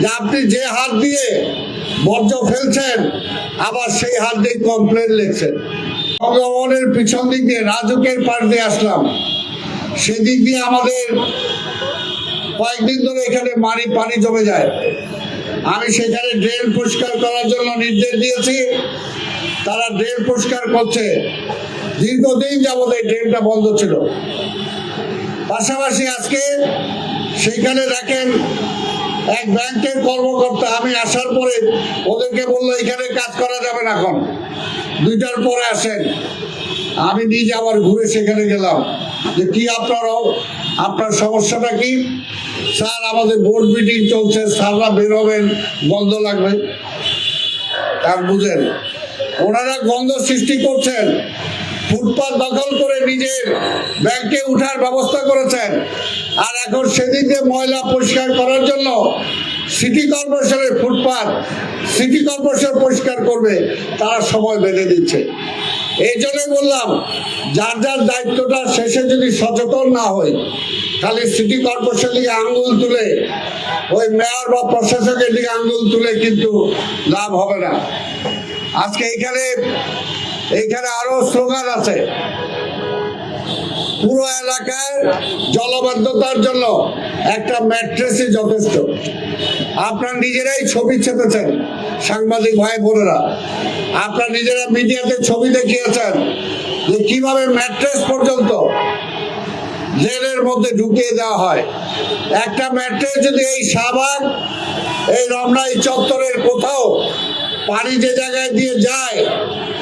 যে আপনি যে হাত দিয়ে বর্জ্য ফেলছেন আবার সেই হাত দিয়ে কমপ্লেন লিখছেন। ভগবানের পিছন দিক দিয়ে রাজুকের পাশ দিয়ে আসলাম, সেদিক দিয়ে আমাদের কয়েকদিন ধরে এখানে পানি জমে যায়। আমি সেখানে ড্রেন পরিষ্কার করার জন্য নির্দেশ দিয়েছি, তারা ড্রেন পরিষ্কার করছে। দীর্ঘদিন যাবত এই ড্রেনটা বন্ধ ছিল। পাশাপাশি আজকে সেখানে দেখেন এক ব্যাংকের কর্মকর্তা, আমি আসার পরে ওদেরকে বললো এখানে কাজ করা যাবে না, এখন 2টার পরে আসেন। আমি নিজে আবার ঘুরে সেখানে গেলাম যে কি আপনার সমস্যাটা কি? স্যার আমাদের বোর্ড মিটিং চলছে, স্যাররা বেরোবেন, গন্ধ লাগবে। তার বুঝেন ওনারা গন্ধ সৃষ্টি করছেন, ফুটপাত দখল করে নিজের ব্যাংকে উঠার ব্যবস্থা করেছেন, আর এখন সেদিকে ময়লা পরিষ্কার করার জন্য সিটি কর্পোরেশনের ফুটপাত সিটি কর্পোরেশন পরিষ্কার করবে, তারা সময় বেঁধে দিচ্ছে। এই জন্যই বললাম যার যার দায়িত্বটা শেষে যদি সচেতন না হয়, খালি সিটি কর্পোরেশন দিকে আঙ্গুল তুলে, ওই মেয়র বা প্রশাসকের দিকে আঙ্গুল তুলে কিন্তু লাভ হবে না। আজকে এইখানে আরো স্লোগান আছে, পুরো এলাকায় জলবদ্ধতার জন্য একটা ম্যাট্রেসই যথেষ্ট। আপনারা নিজেরাই ছবি ছেপেছেন, সাংবাদিক ভাই বোনেরা, আপনারা নিজেরা মিডিয়াতে ছবি দেখিয়েছেন যে কিভাবে ম্যাট্রেস পর্যন্ত জেলের মধ্যে ঢুকিয়ে দেওয়া হয়। একটা ম্যাট্রেস যদি এই শাহবাগ, এই রমনাই চত্বরের কোথাও পানি যে জায়গায় দিয়ে যায়,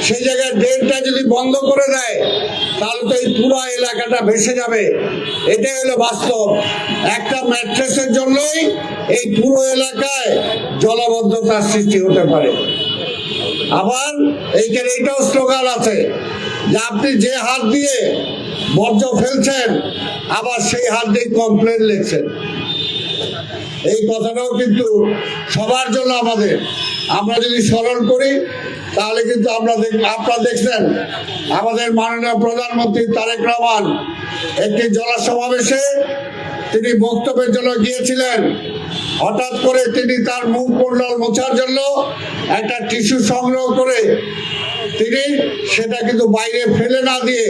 সেই জায়গায় ড্রেনটা যদি বন্ধ করে দেয়, তাহলে তো এই পুরো এলাকাটা ভেসে যাবে। এটাই হলো বাস্তব। একটা ম্যাট্রেসের জন্যই এই পুরো এলাকায় জলাবদ্ধতার সৃষ্টি হতে পারে। আবার এইখানে এটাও স্লোগান আছে যে আপনি যে হাত দিয়ে বর্জ্য ফেলছেন আবার সেই হাত দিয়ে কমপ্লেন লিখছেন। এই কথাটাও কিন্তু সবার জন্য আমরা যদি স্মরণ করি, তাহলে কিন্তু আপনারা দেখছেন আমাদের মাননীয় প্রধানমন্ত্রী তারেক রহমান একটি জনসমাবেশে তিনি বক্তব্যের জন্য গিয়েছিলেন। হঠাৎ করে তিনি তার মুখমণ্ডল মোছার জন্য একটা টিস্যু সংগ্রহ করে তিনি সেটা কিন্তু বাইরে ফেলে না দিয়ে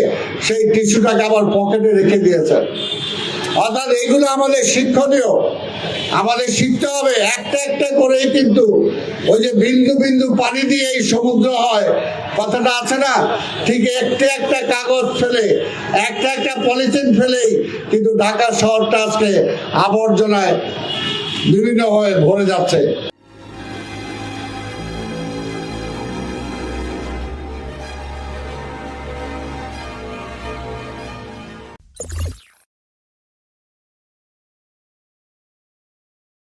সেই টিস্যুটাকে আবার পকেটে রেখে দিয়েছেন। অর্থাৎ এইগুলো আমাদের শিক্ষণীয়, আমাদের শিখতে হবে। একটা একটা করে কিন্তু ওই যে বিন্দু বিন্দু পানি দিয়ে এই সমুদ্র হয়, কথাটা আছে না? ঠিক একটা কাগজ ফেলে, একটা পলিথিন ফেলেই কিন্তু ঢাকা শহরটা আজকে আবর্জনায় বিভিন্নভাবে ভরে যাচ্ছে।